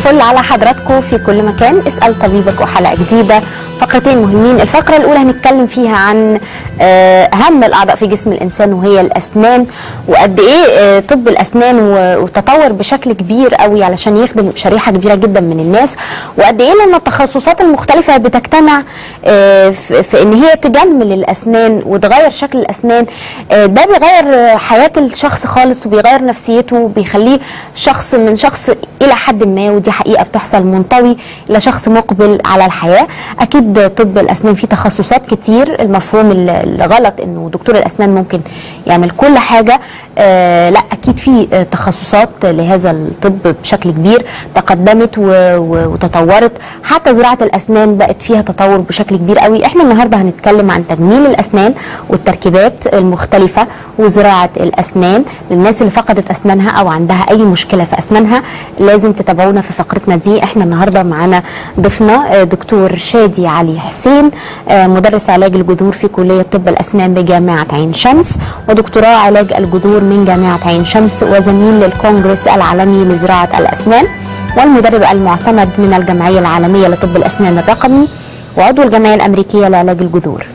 الفل على حضراتكم في كل مكان. اسأل طبيبك وحلقة جديدة، فقرتين مهمين. الفقرة الأولى هنتكلم فيها عن أهم الأعضاء في جسم الإنسان وهي الأسنان، وقد إيه طب الأسنان وتطور بشكل كبير قوي علشان يخدم شريحة كبيرة جدا من الناس، وقد إيه لما التخصصات المختلفة بتجتمع في إن هي تجمل الأسنان وتغير شكل الأسنان. ده بيغير حياة الشخص خالص وبيغير نفسيته وبيخليه شخص من شخص إلى حد ما، ودي حقيقة بتحصل، منطوي إلى شخص مقبل على الحياة. أكيد طب الأسنان فيه تخصصات كتير. المفهوم الغلط إنه دكتور الأسنان ممكن يعمل كل حاجة، لا، أكيد فيه تخصصات لهذا الطب بشكل كبير تقدمت وتطورت. حتى زراعة الأسنان بقت فيها تطور بشكل كبير قوي. احنا النهاردة هنتكلم عن تجميل الأسنان والتركيبات المختلفة وزراعة الأسنان للناس اللي فقدت أسنانها أو عندها أي مشكلة في أسنانها. لازم تتابعونا في فقرتنا دي. احنا النهاردة معانا ضيفنا دكتور شادي علي حسين، مدرس علاج الجذور في كلية طب الأسنان بجامعة عين شمس، ودكتوراه علاج الجذور من جامعة عين شمس، وزميل للكونغرس العالمي لزراعة الأسنان، والمدرب المعتمد من الجمعية العالمية لطب الأسنان الرقمي، وعضو الجمعية الأمريكية لعلاج الجذور.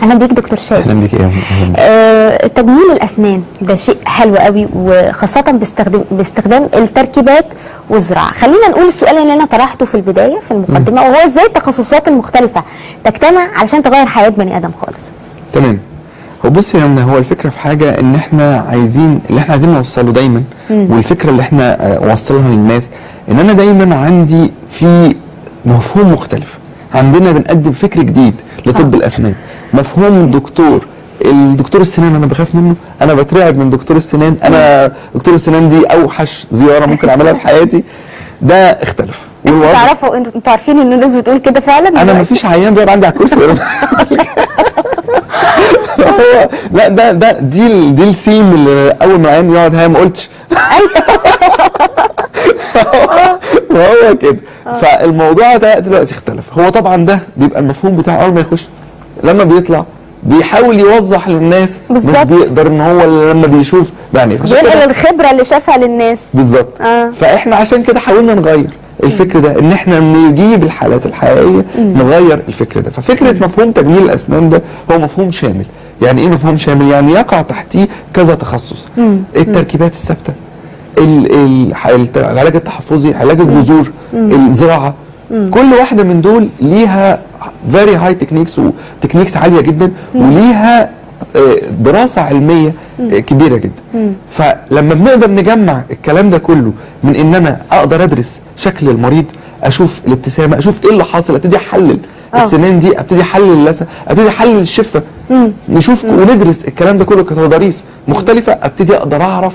اهلا بيك دكتور شادي. اهلا بيك. اهلا. تجميل الاسنان ده شيء حلو قوي، وخاصه باستخدام التركيبات والزراعه. خلينا نقول السؤال اللي انا طرحته في البدايه في المقدمه، وهو ازاي التخصصات المختلفه تجتمع علشان تغير حياه بني ادم خالص. تمام. هو بص يا امنه، هو الفكره في حاجه ان احنا عايزين نوصله دايما، والفكره اللي احنا وصلها للناس ان انا دايما عندي في مفهوم مختلف. عندنا بنقدم فكر جديد لطب الاسنان. مفهوم الدكتور السنان انا بخاف منه، انا بترعب من دكتور السنان، انا دكتور السنان دي اوحش زياره ممكن اعملها في حياتي. ده اختلف. انتوا تعرفوا، انتوا عارفين ان الناس بتقول كده فعلا؟ انا مفيش عيان بيقعد عندي على الكرسي لا، دي السيم اللي اول ما العيان يقعد ما قلتش. وهو كده. فالموضوع ده دلوقتي اختلف. هو طبعا ده بيبقى المفهوم بتاعه اول ما يخش، لما بيطلع بيحاول يوضح للناس، مش بيقدر ان هو لما بيشوف يعني بينقل الخبره اللي شافها للناس بالظبط. فاحنا عشان كده حاولنا نغير الفكر ده، ان احنا نجيب الحالات الحقيقيه نغير الفكر ده. ففكره مفهوم تجميل الاسنان ده هو مفهوم شامل. يعني ايه مفهوم شامل؟ يعني يقع تحتيه كذا تخصص. التركيبات الثابته، العلاج التحفظي، علاج الجذور، الزراعه، كل واحده من دول ليها فيري هاي تكنيكس وتكنيكس عاليه جدا، وليها دراسه علميه كبيره جدا. فلما بنقدر نجمع الكلام ده كله من ان انا اقدر ادرس شكل المريض، اشوف الابتسامه، اشوف ايه اللي حاصل، ابتدي احلل السنان دي، ابتدي احلل اللثه، ابتدي احلل الشفه، نشوف وندرس الكلام ده كله كتضاريس مختلفه، ابتدي اقدر اعرف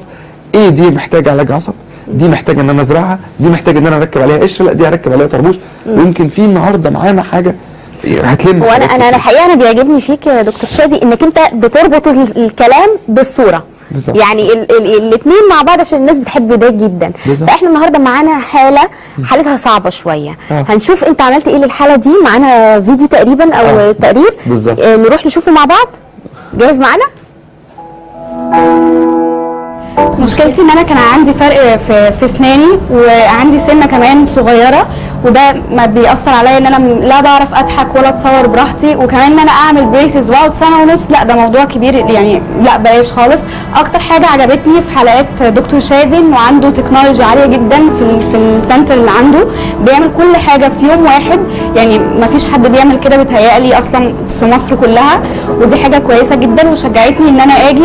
ايه دي محتاجه علاج عصب، دي محتاجه ان انا ازرعها، دي محتاجه ان انا اركب عليها قشره، لا دي هركب عليها طربوش. ويمكن في النهارده معانا حاجه هتلم. وانا الحقيقه انا بيعجبني فيك يا دكتور شادي انك انت بتربط الكلام بالصوره. بالزبط. يعني الاثنين مع بعض عشان الناس بتحب ده جدا. بالزبط. فاحنا النهارده معانا حالتها صعبه شويه. هنشوف انت عملت ايه للحاله دي. معانا فيديو تقريبا او تقرير. نروح نشوفه مع بعض. جاهز معانا؟ مشكلتي ان انا كان عندي فرق في اسناني، وعندي سنه كمان صغيره، وده ما بيأثر عليا ان انا لا بعرف اضحك ولا اتصور براحتي، وكمان ان انا اعمل بريسز واقعد سنه ونص، لا ده موضوع كبير يعني، لا بلاش خالص. اكتر حاجه عجبتني في حلقات دكتور شادي انه عنده تكنولوجي عاليه جدا في السنتر اللي عنده، بيعمل كل حاجه في يوم واحد. يعني ما فيش حد بيعمل كده بيتهيألي اصلا في مصر كلها، ودي حاجه كويسه جدا وشجعتني ان انا اجي،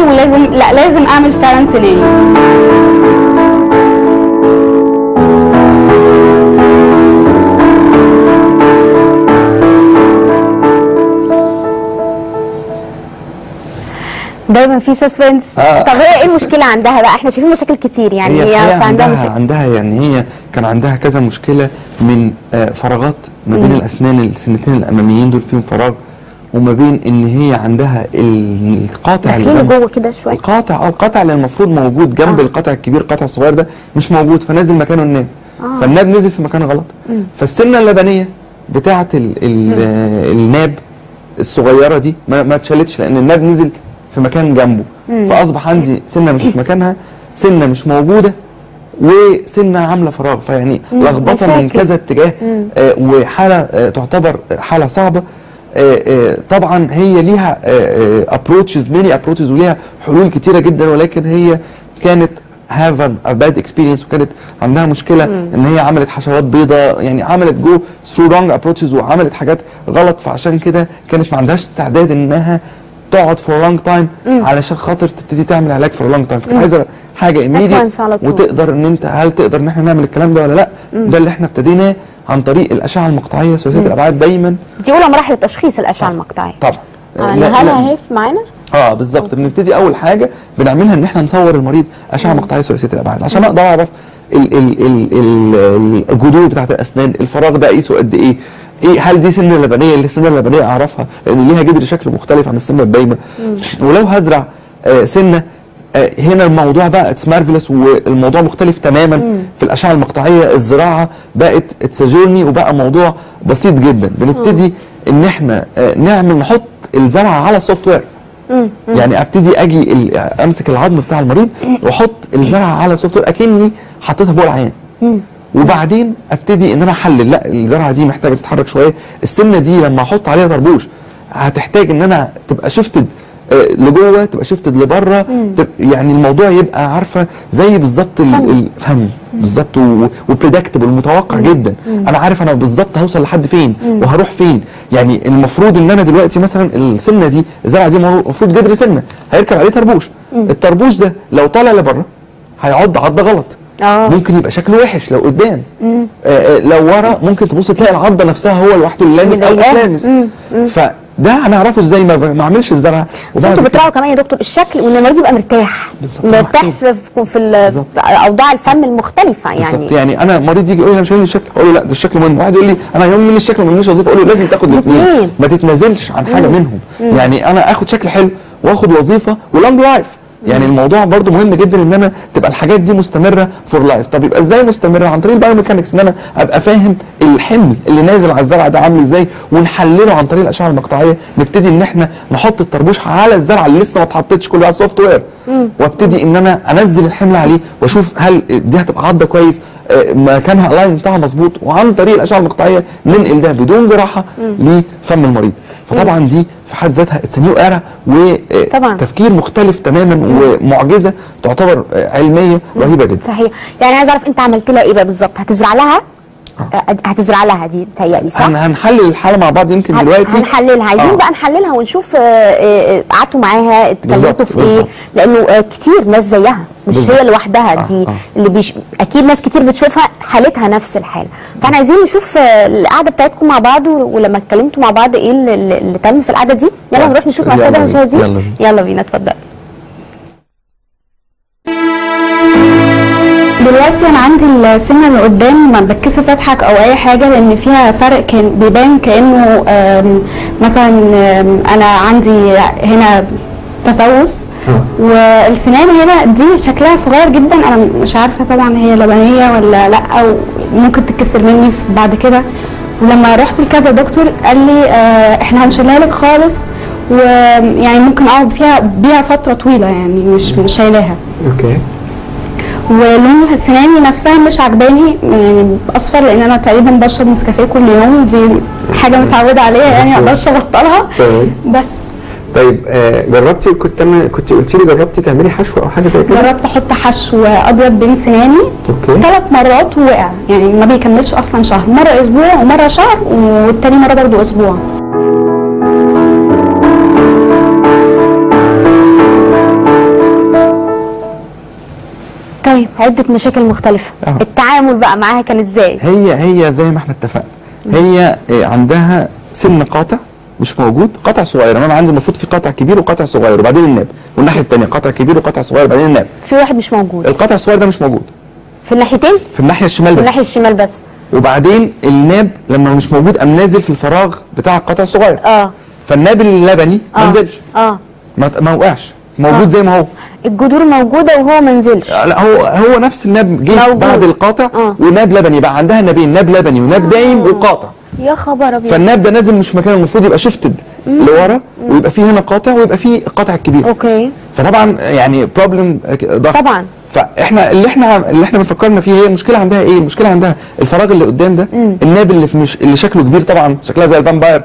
لازم اعمل فعلا سناني. دايما في سسبنس. طب هي ايه المشكله عندها بقى؟ احنا شايفين مشاكل كتير. يعني هي عندها مشاكل. عندها يعني هي كان عندها كذا مشكله من فراغات ما بين الاسنان، السنتين الاماميين دول فيهم فراغ، وما بين ان هي عندها القاطع اللي جوه كده شويه، القاطع اللي المفروض موجود جنب القطع الكبير، القطع الصغير ده مش موجود، فنازل مكانه الناب. فالناب نزل في مكان غلط. فالسنه اللبنيه بتاعه الناب الصغيره دي ما اتشالتش، لان الناب نزل في مكان جنبه. فاصبح عندي سنه مش في مكانها، سنه مش موجوده، وسنه عامله فراغ، فيعني لخبطه من كذا اتجاه، وحاله تعتبر حاله صعبه. طبعا هي ليها ابروتشز، ميني ابروتشز، وليها حلول كتيره جدا، ولكن هي كانت هاف ا باد اكسبيرينس، وكانت عندها مشكله ان هي عملت حشوات بيضاء، يعني عملت جو ثرو رونج ابروتشز وعملت حاجات غلط، فعشان كده كانت ما عندهاش استعداد انها تقعد فور لونج تايم علشان خاطر تبتدي تعمل علاج فور لونج تايم، فكانت عايزه حاجه ايميديت وتقدر ان انت هل تقدر ان احنا نعمل الكلام ده ولا لا. ده اللي احنا ابتديناه عن طريق الاشعه المقطعيه ثلاثيه الابعاد. دايما دي اولى مراحل التشخيص الاشعه المقطعيه. طبعا. هلا هيف معانا؟ بالظبط. بنبتدي اول حاجه بنعملها ان احنا نصور المريض اشعه مقطعيه ثلاثيه الابعاد عشان اقدر اعرف الجذور بتاعت الاسنان، الفراغ ده اقيسه قد ايه، هل دي سنه لبنيه؟ السنه اللبنيه اعرفها لان ليها جذر شكل مختلف عن السنه الدايمه. ولو هزرع سنه هنا الموضوع بقى اتس مارفلس، والموضوع مختلف تماما. في الاشعه المقطعيه الزراعه بقت اتس جورني، وبقى موضوع بسيط جدا. بنبتدي ان احنا نحط الزرعه على سوفت وير. يعني ابتدي اجي امسك العظم بتاع المريض واحط الزرعه على سوفت وير اكني حطيتها فوق العيان، وبعدين ابتدي ان انا احلل، لا الزرعه دي محتاجه تتحرك شويه، السنه دي لما احط عليها طربوش هتحتاج ان انا تبقى شفتد لجوه، تبقى شفتد لبره، يعني الموضوع يبقى عارفه زي بالظبط الفهم بالظبط، وبريدكتبل متوقع جدا. انا عارف انا بالظبط هوصل لحد فين وهروح فين. يعني المفروض ان انا دلوقتي مثلا السنه دي الزرعه دي المفروض جدر سنه هيركب عليه طربوش، الطربوش ده لو طالع لبره هيعض عضه غلط، ممكن يبقى شكله وحش لو قدام، لو ورا ممكن تبص تلاقي العضه نفسها هو لوحده اللي لامس او مش لامس. ده انا اعرفه ازاي؟ ما اعملش الزرعه. بس انتوا بتراعوا كمان يا دكتور الشكل، وان المريض يبقى مرتاح، مرتاح في اوضاع الفم المختلفه. يعني بالظبط. يعني انا مريض يجي يقول لي انا مش هيهمني الشكل، اقول له لا ده الشكل مهم. واحد يقول لي انا يهمني الشكل وما يهمنيش وظيفه، اقول له لازم تاخد الاثنين، ما تتنازلش عن حاجه منهم. يعني انا اخد شكل حلو واخد وظيفه ولونج لايف. يعني الموضوع برضو مهم جدا ان انا تبقى الحاجات دي مستمره فور لايف. طب يبقى ازاي مستمره؟ عن طريق البايوميكانكس، ان انا ابقى فاهم الحمل اللي نازل على الزرعه ده عامل ازاي، ونحلله عن طريق الاشعه المقطعيه. نبتدي ان احنا نحط الطربوش على الزرعه اللي لسه ما اتحطتش كله على السوفت وير، وابتدي ان انا انزل الحمل عليه واشوف هل دي هتبقى عضه كويس، مكانها اللاين بتاعها مظبوط، وعن طريق الاشعه المقطعيه ننقل ده بدون جراحه لفم المريض. فطبعا دي في حد ذاتها اتس نيو ايرا، وتفكير مختلف تماما، ومعجزه تعتبر علميه رهيبه جدا. صحيح. يعني عايز اعرف انت عملت لها ايه بقى بالظبط؟ هتزرع لها؟ هتزرع لها دي بتهيألي صح؟ هنحلل الحاله مع بعض يمكن دلوقتي. هنحللها، عايزين بقى نحللها ونشوف قعدتوا معاها اتكلمتوا في ايه، لانه كتير ناس زيها، مش هي لوحدها دي اللي اكيد ناس كتير بتشوفها حالتها نفس الحاله. فاحنا عايزين نشوف القعده بتاعتكم مع بعض، ولما اتكلمتوا مع بعض ايه اللي تم في القعده دي. يلا نروح نشوف مع الساده المشاهدين. يلا بينا اتفضل. دلوقتي انا عندي السنه اللي قدام ما بتكسف اضحك او اي حاجه، لان فيها فرق كان بيبان كانه مثلا انا عندي هنا تسوس، والسنان هنا دي شكلها صغير جدا. انا مش عارفه طبعا هي لبنيه ولا لا، او ممكن تتكسر مني بعد كده. ولما رحت لكذا دكتور قال لي احنا هنشيلها لك خالص، ويعني ممكن اقعد بيها فتره طويله، يعني مش شايلاها. اوكي. ولون سناني نفسها مش عجباني، يعني اصفر، لان انا تقريبا بشرب نسكافيه كل يوم، دي حاجه متعوده عليها يعني، ما اقدرش ابطلها. بس طيب جربتي، كنت قلتي لي جربتي تعملي حشو او حاجه زي كده؟ جربت احط حشو ابيض بين سناني 3 مرات ووقع، يعني ما بيكملش اصلا شهر، مره اسبوع ومره شهر، والتاني مره برضه اسبوع. طيب عده مشاكل مختلفه، التعامل بقى معاها كان ازاي؟ هي زي ما احنا اتفقنا، هي عندها سن قاطع مش موجود، قطع صغير. انا عندي المفروض في قطع كبير وقطع صغير وبعدين الناب، والناحيه الثانيه قطع كبير وقطع صغير وبعدين الناب. في واحد مش موجود، القطع الصغير ده مش موجود في الناحيتين، في الناحيه الشمال بس، في الناحيه الشمال بس. وبعدين الناب لما مش موجود قام نازل في الفراغ بتاع القطع الصغير. فالناب اللبني ما نزلش، ما وقعش، موجود زي ما هو. الجذور موجوده وهو ما نزلش. لا هو نفس الناب جه بعد القاطع، وناب لبني بقى عندها نابين، ناب لبني وناب دايم وقاطع. يا خبر ابيض. فالناب ده نازل مش مكانه، المفروض يبقى شفتد لورا، ويبقى فيه هنا قاطع ويبقى فيه القطع الكبير. اوكي. فطبعا يعني بروبلم ضخم. طبعا. فاحنا اللي احنا بنفكرنا فيه، هي المشكله عندها ايه؟ المشكله عندها الفراغ اللي قدام ده، الناب اللي اللي شكله كبير طبعا، شكلها زي الفامباير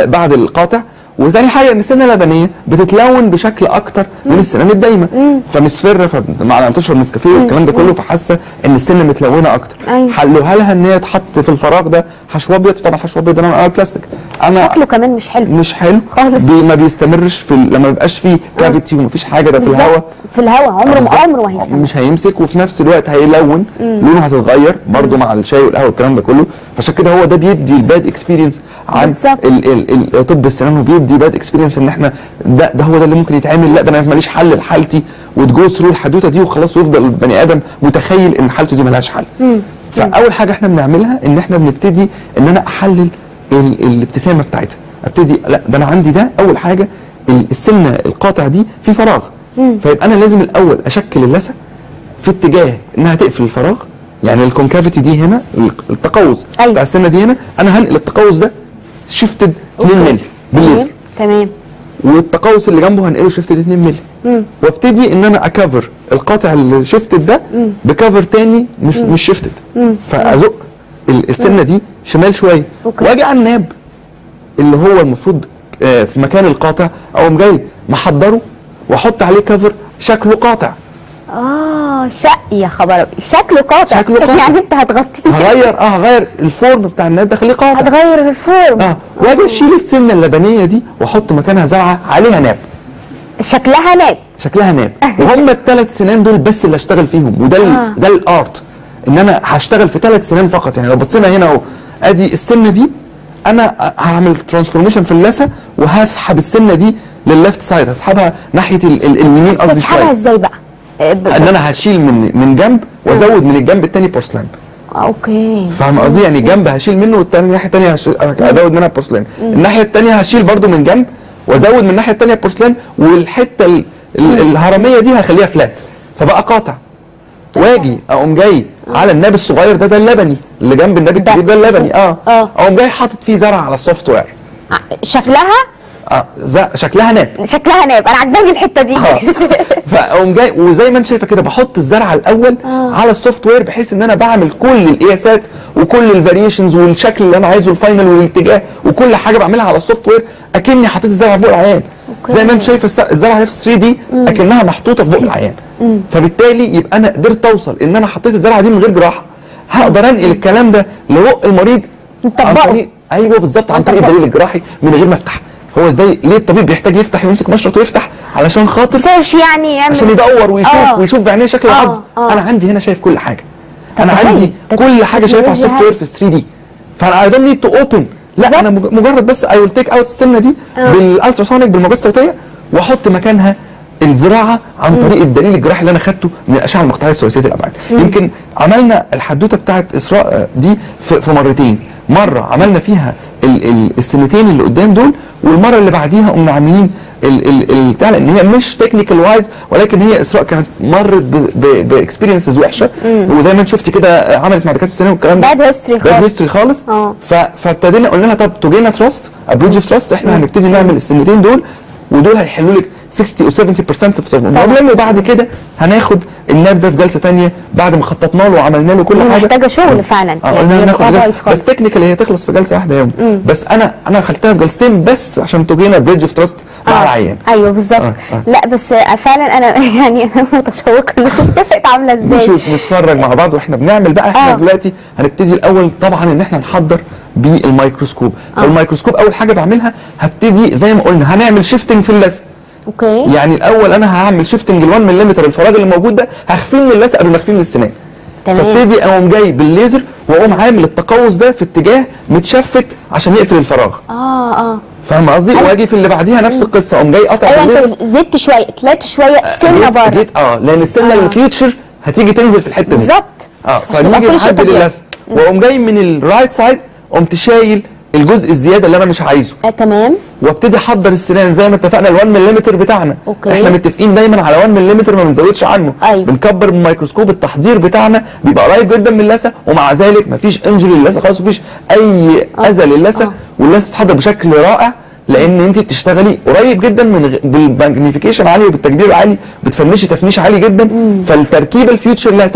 بعد القاطع. وثاني حاجه ان السنه اللبنيه بتتلون بشكل اكتر من السنان الدايمه، فمصفره، فمع ان تشرب نسكافيه والكلام ده كله، فحاسه ان السنه متلونه اكتر. حلوها لها ان هي تحط في الفراغ ده حشو ابيض. طبعا حشو ابيض ده نوع بلاستيك، شكله كمان مش حلو خالص، ما بيستمرش في لما ما يبقاش فيه كافيتي ومفيش حاجه، ده في الهواء، عمره ما هيستمر، مش هيمسك، وفي نفس الوقت هيلون، لونه هتتغير برده مع الشاي والقهوه والكلام ده كله. فعشان كده هو ده بيدي الباد اكسبيرينس عن طب السنان، وبيدي باد اكسبيرينس ان احنا ده هو ده اللي ممكن يتعمل. لا ده انا ماليش حل لحالتي، وتجو ثرو الحدوته دي وخلاص، ويفضل البني ادم متخيل ان حالته دي مالهاش حل. فاول حاجه احنا بنعملها ان احنا بنبتدي ان انا احلل الابتسامه بتاعتها. ابتدي لا ده انا عندي ده اول حاجه السنه القاطع دي في فراغ، فيبقى انا لازم الاول اشكل اللثه في اتجاه انها تقفل الفراغ. يعني الكونكافيتي دي هنا، التقوس بتاع السنه دي هنا، انا هنقل التقوس ده شيفتد 2 مللي بالليزر. تمام. والتقوس اللي جنبه هنقله شيفتد 2 مللي. وابتدي ان انا اكفر القاطع اللي شيفتد ده بكفر تاني مش شيفتد، فازق السنه دي شمال شويه، واجي على الناب اللي هو المفروض في مكان القاطع، اقوم جاي محضره واحط عليه كفر شكله قاطع. يا خبر، شكله قاطع. يعني انت هتغطيه، هغير الفورم بتاع الناب ده، خليه قاطع، هتغير الفورم. واجي اشيل السنه اللبنيه دي واحط مكانها زرعه عليها ناب، شكلها ناب. وهم الثلاث سنان دول بس اللي هشتغل فيهم، وده ده الارت، ان انا هشتغل في 3 سنان فقط. يعني لو بصينا هنا اهو، ادي السنه دي، انا هعمل ترانسفورميشن في اللثه، وهسحب السنه دي للليفت سايد، هسحبها ناحيه اليمين قصدي شويه. هتسحبها ازاي بقى؟ ان انا هشيل من جنب وازود من الجنب الثاني بورسلان. اوكي، فاهم قصدي؟ يعني جنب هشيل منه، والثاني الناحيه الثانيه ازود منها بورسلان. الناحيه الثانيه هشيل برده من جنب وازود من الناحيه الثانيه بورسلان، والحته الهرميه دي هخليها فلات، فبقى قاطع. واجي اقوم جاي على الناب الصغير ده اللبني اللي جنب الناب الكبير ده اللبني، اقوم جاي حاطط فيه زرع على السوفت وير. شكلها شكلها ناب، انا عجباني الحته دي. فاقوم جاي وزي ما انت شايفه كده، بحط الزرعه الاول على السوفت وير، بحيث ان انا بعمل كل القياسات وكل الفاريشنز والشكل اللي انا عايزه الفاينل والاتجاه وكل حاجه بعملها على السوفت وير، اكني حطيت الزرعه فوق العيان. زي ما انت شايفه الزرعه في 3 دي اكنها محطوطه في بق العيان. فبالتالي يبقى انا قدرت اوصل ان انا حطيت الزرعه دي من غير جراحه، هقدر انقل الكلام ده لبق المريض عن طريق، ايوه بالظبط، عن طريق الدليل الجراحي من غير ما افتح. هو ازاي ليه الطبيب بيحتاج يفتح ويمسك مشرط ويفتح؟ علشان خاطر سيرش، يعني عشان يدور ويشوف بعينيه شكل العظم. انا عندي هنا شايف كل حاجه، انا عندي كل حاجه شايفها على السوفت وير في 3 دي، فانا اي دونت نيد تو اوبن. لا انا مجرد بس اي ويل تيك اوت السنه دي بالالتراسونيك بالموجات الصوتيه، واحط مكانها الزراعه عن طريق الدليل الجراحي اللي انا خدته من الاشعه المقطعيه ثلاثيه الابعاد. يمكن عملنا الحدوته بتاعت اسراء دي في مرتين. مره عملنا فيها السنتين اللي قدام دول، والمره اللي بعديها قمنا عاملين بتاع، لان هي مش تكنيكال وايز، ولكن هي اسراء كانت مرت باكسبيرينسز وحشه، وزي ما انت شفتي كده عملت مع دكاتره السنان والكلام ده باد هيستوري خالص. فابتدينا قلنا لها طب توجينا تراست ابريدج اوف تراست، احنا هنبتدي نعمل السنتين دول، ودول هيحلوا لك 60 و 70% في البروبلم، وبعد كده هناخد الناب ده في جلسه ثانيه بعد ما خططنا له وعملنا له كل حاجه. محتاجه شغل فعلا، يعني هناخد بس تكنيكال هي تخلص في جلسه واحده يوم. بس انا خدتها في جلستين بس عشان توجينا بريدج اوف تراست مع العيان. ايوه بالظبط. لا بس فعلا انا يعني انا متشوقه نشوف كانت عامله ازاي. نشوف نتفرج مع بعض واحنا بنعمل بقى. احنا دلوقتي هنبتدي الاول طبعا ان احنا نحضر بالميكروسكوب. فالميكروسكوب اول حاجه بعملها هبتدي زي ما قلنا هنعمل شيفتنج في اللثه. اوكي. يعني الاول انا هعمل شيفتنج ال 1 ملم الفراغ اللي موجود ده، هخفيه من اللثه قبل ما اخفيه من السنان. تمام. فابتدي اقوم جاي بالليزر واقوم عامل التقوس ده في اتجاه متشفت عشان يقفل الفراغ. فاهم قصدي؟ واجي في اللي بعديها نفس القصه، اقوم جاي قاطع بالليزر. انت زدت شويه، طلعت شويه سنه بره. لان السنه الفيوتشر هتيجي تنزل في الحته دي. بالظبط. فنيجي نحدد اللثه، واقوم جاي من الرايت سايد قمت شايل الجزء الزياده اللي انا مش عايزه. تمام. وابتدي احضر السنان زي ما اتفقنا ال 1 ملم بتاعنا. أوكي. احنا متفقين دايما على 1 ملم ما بنزودش عنه. أيوة. بنكبر بالميكروسكوب، التحضير بتاعنا بيبقى قريب جدا من اللثه، ومع ذلك مفيش انجري للثه خالص، مفيش اي اذى للثه، واللثه بتتحضر بشكل رائع لان انت بتشتغلي قريب جدا من بالماجنيفيكيشن عالي وبالتكبير العالي، بتفنشي تفنيش عالي جدا. فالتركيبه الفيوتشر اللي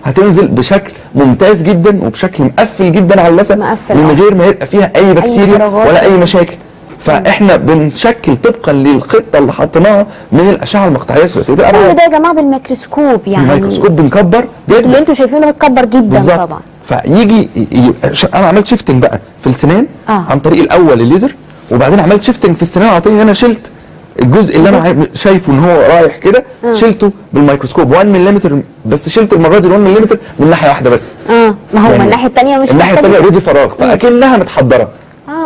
هتنزل بشكل ممتاز جدا وبشكل مقفل جدا على اللثه من غير ما يبقى فيها اي بكتيريا ولا اي مشاكل. فاحنا بنشكل طبقا للخطه اللي حطيناها من الاشعه المقطعيه ثلاثيه الابعاد. كل ده يا جماعه بالميكروسكوب، يعني الميكروسكوب بنكبر جدا اللي انتوا شايفينه بتكبر جدا بالزبط. طبعا. فيجي انا عملت شيفتنج بقى في السنان عن طريق الاول الليزر، وبعدين عملت شيفتنج في السنان عن طريق ان انا شلت الجزء اللي انا شايفه ان هو رايح كده، شلته بالميكروسكوب 1 ملم بس، شلت المره دي 1 ملم من ناحيه واحده بس. ما هو يعني الناحيه الثانيه مش الناحيه الثانيه اوريدي فراغ، فاكنها متحضره.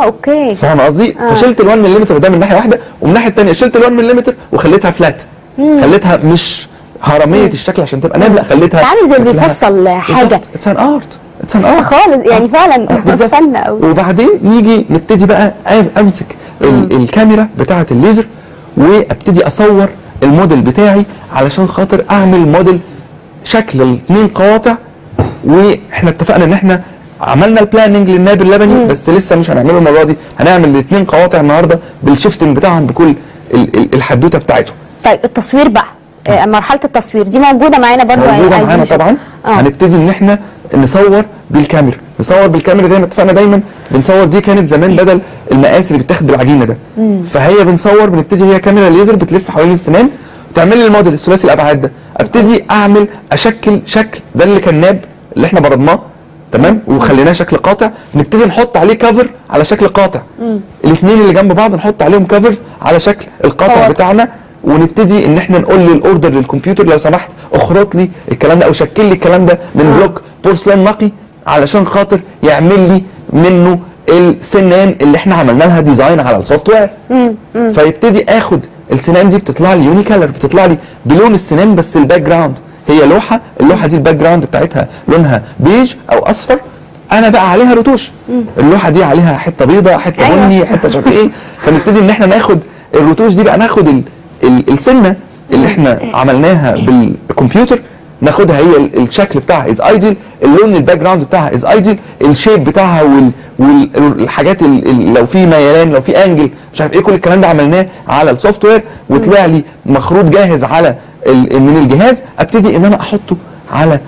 اوكي، فاهم قصدي؟ فشلت ال 1 ملم ده من ناحيه واحده، ومن الناحيه الثانيه شلت ال 1 ملم وخليتها فلات، خليتها مش هرميه الشكل عشان تبقى نابله، خليتها عامل زي بيفصل حاجه. اتس ان ارت، اتس ان ارت خالص يعني فعلا فن قوي. وبعدين نيجي نبتدي بقى امسك الكاميرا بتاعه الليزر وابتدي اصور الموديل بتاعي علشان خاطر اعمل موديل شكل الاثنين قواطع. واحنا اتفقنا ان احنا عملنا البلاننج للناب اللبني بس لسه مش هنعمله المره دي، هنعمل الاثنين قواطع النهارده بالشيفتنج بتاعهم بكل الحدوته بتاعتهم. طيب التصوير بقى، مرحله التصوير دي موجوده معانا برضو؟ موجوده معانا طبعا. هنبتدي ان احنا نصور بالكاميرا، زي ما اتفقنا دايما بنصور. دي كانت زمان بدل المقاس اللي بيتاخد بالعجينه ده، فهي بنبتدي هي كاميرا ليزر بتلف حوالين السنان وتعمل لي الموديل الثلاثي الابعاد ده. ابتدي اشكل شكل ده اللي كان ناب اللي احنا بردناه تمام وخليناه شكل قاطع، نبتدي نحط عليه كفر على شكل قاطع. الاثنين اللي جنب بعض نحط عليهم كفرز على شكل القاطع بتاعنا، ونبتدي ان احنا نقول للاوردر للكمبيوتر لو سمحت اخرط لي الكلام ده او شكل لي الكلام ده من بلوك بورسلان نقي علشان خاطر يعمل لي منه السنان اللي احنا عملنا لها ديزاين على السوفت وير. فيبتدي اخد السنان دي بتطلع لي يوني كالر، بتطلع لي بلون السنان بس الباك جراوند هي اللوحه دي الباك جراوند بتاعتها لونها بيج او اصفر، انا بقى عليها رتوش. اللوحه دي عليها حته بيضاء، حته بني، حته مش عارف ايه. فنبتدي ان احنا ناخد الرتوش دي بقى، ناخد السنه اللي احنا عملناها بالكمبيوتر ناخدها هي الشكل بتاعها از ايديال، اللون الباك جراوند بتاعها از ايديال، الشيب بتاعها والحاجات لو في ميلان لو في انجل مش عارف ايه، كل الكلام ده عملناه على السوفت وير وطلع لي مخروط جاهز على من الجهاز. ابتدي ان انا احطه على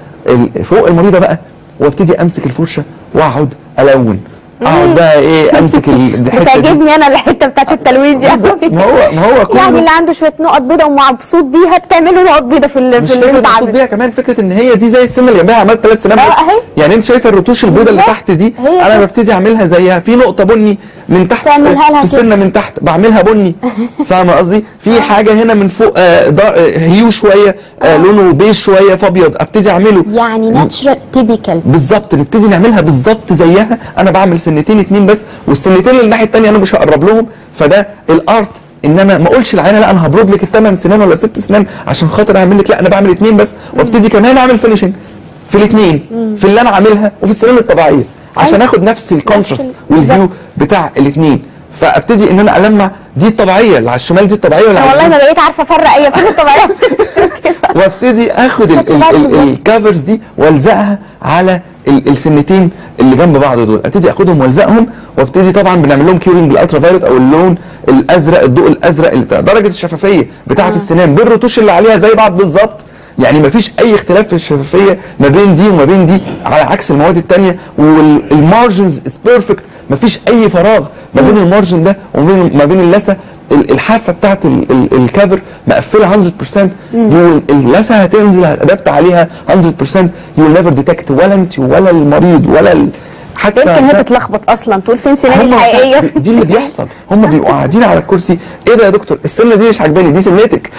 فوق المريضه بقى، وابتدي امسك الفرشه واقعد الون، اقعد بقى ايه امسك الحته دي. بتعجبني انا الحته بتاعت التلوين دي. ما هو كله يعني اللي عنده شويه نقط بيضاء ومبسوط بيها بتعملوا نقط بيضاء في مش فكره مبسوط بيها، كمان فكره ان هي دي زي السنه اللي جنبها عملت 3 سنان بس. يعني انت شايفه الرتوش البيضاء اللي تحت دي انا ببتدي اعملها زيها، في نقطه بني من تحت في السنه من تحت بعملها بني. فاهمه قصدي؟ في حاجه هنا من فوق هيو شويه لونه بيج شويه فابيض، ابتدي اعمله يعني ناتشرال تيبيكال بالظبط. نبتدي نعملها بالظبط زيها. انا بعمل سنتين 2 بس، والسنتين اللي الناحيه الثانيه انا مش هقرب لهم. فده الارت، ان انا ما اقولش العينه لا انا هبرد لك ال8 سنان ولا 6 سنان عشان خاطر اعمل لك، لا انا بعمل 2 بس، وابتدي كمان اعمل فينيشنج في الاثنين، في اللي انا عاملها وفي السنان الطبيعيه عشان اخد نفس الكونتراست والفيو بتاع الاثنين. فابتدي ان انا المع دي الطبيعيه اللي على الشمال، دي الطبيعيه ولا والله ما بقيت عارفه افرق ايه فين الطبيعيه. وابتدي اخد الكافرز دي والزقها على السنتين اللي جنب بعض دول، ابتدي اخدهم والزقهم، وابتدي طبعا بنعمل لهم كيورنج بالالترا فايولت او اللون الازرق، الضوء الازرق اللي درجه الشفافيه بتاعه السنان بالرتوش اللي عليها زي بعض بالظبط. يعني مفيش اي اختلاف في الشفافيه ما بين دي وما بين دي على عكس المواد الثانيه، والمارجنز از بيرفكت، مفيش اي فراغ ما بين المارجن ده وما بين اللثه. الحافه بتاعت الكافر مقفله 100%، اللثه هتنزل هتادبت عليها 100%. يو نيفر ديتكت ولا انت ولا المريض ولا حتى يمكن هي تتلخبط اصلا تقول فين سناني الحقيقيه. دي اللي بيحصل، هم بيبقوا قاعدين على الكرسي، ايه ده يا دكتور السنه دي مش عاجباني، دي سنتك.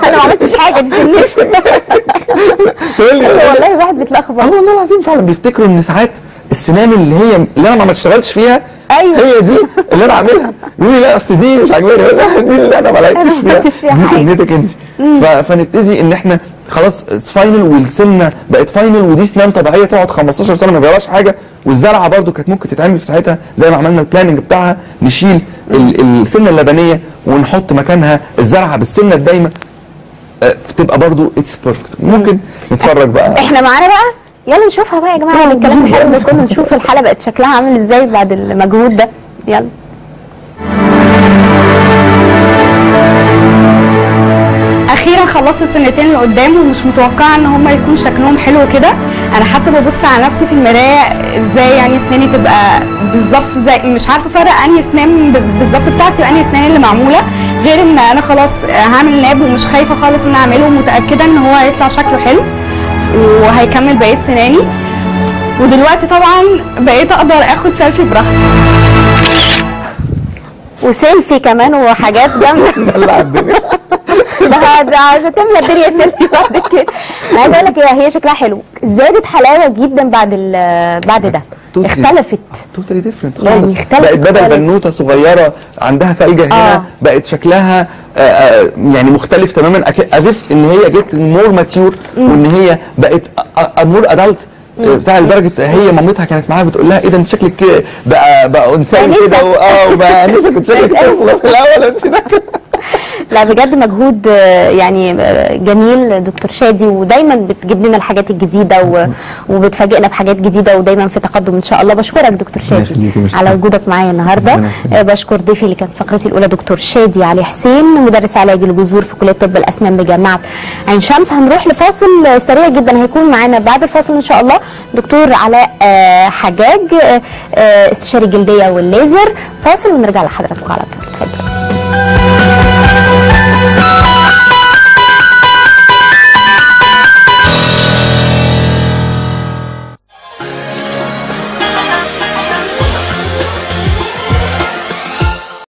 انا ما عملتش حاجه، دي سنتي. والله الواحد بيتلخبط. والله العظيم فعلا بيفتكروا ان ساعات السنان اللي انا ما اشتغلتش فيها هي دي اللي انا عاملها، يقول لي لا اصل دي مش عاجباني، دي اللي انا ما لعبتش فيها دي سنتك انت. فنبتدي ان احنا خلاص فاينل، والسنه بقت فاينل، ودي سنان طبيعيه تقعد 15 سنه ما جراش حاجه، والزرعه برده كانت ممكن تتعمل في ساعتها زي ما عملنا البلاننج بتاعها، نشيل السنه اللبنيه ونحط مكانها الزرعه بالسنه الدايمه، تبقى برده اتس بيرفكت. ممكن نتفرج بقى، احنا معانا بقى، يلا نشوفها بقى يا جماعه. الكلام الحلو ده كله، نشوف الحلقه بقت شكلها عامل ازاي بعد المجهود ده. يلا. انا خلصت السنتين اللي قدام ومش متوقعه ان هم يكون شكلهم حلو كده. انا حتى ببص على نفسي في المرايه ازاي يعني اسناني تبقى بالظبط زي، مش عارفه افرق انهي اسنان بالظبط بتاعتي وانهي اسنان اللي معموله، غير ان انا خلاص هعمل ناب ومش خايفه خالص ان اعمله ومتاكده ان هو هيطلع شكله حلو وهيكمل بقيه سناني. ودلوقتي طبعا بقيت اقدر اخد سيلفي براحتي وسيلفي كمان وحاجات جامده. دلع الدنيا. ده عايزه تملى الدنيا سيلفي بعد كده. انا عايزه اقول لك هي شكلها حلو، زادت حلاوه جدا بعد ده. اختلفت توتالي ديفرنت يعني، خالص. اختلفت بقت بدل خالص. بنوته صغيره عندها فلجه هنا بقت شكلها يعني مختلف تماما، اذف ان هي جت مور ماتيور وان هي بقت مور ادلت بتاع، لدرجه هي مامتها كانت معاها بتقول لها اذا انت شكلك بقى انسان كده وبقى انسه، كنت شكلك في الاول انت لا بجد مجهود يعني جميل دكتور شادي، ودايما بتجيب لنا الحاجات الجديده وبتفاجئنا بحاجات جديده ودايما في تقدم ان شاء الله. بشكرك دكتور شادي على وجودك معايا النهارده. بشكر ضيفي اللي كان في فقرتي الاولى دكتور شادي علي حسين، مدرس علاج الجذور في كليه طب الاسنان بجامعه عين شمس. هنروح لفاصل سريع جدا، هيكون معانا بعد الفاصل ان شاء الله دكتور علاء حجاج استشاري الجلديه والليزر. فاصل ونرجع لحضراتكم على طول، اتفضل.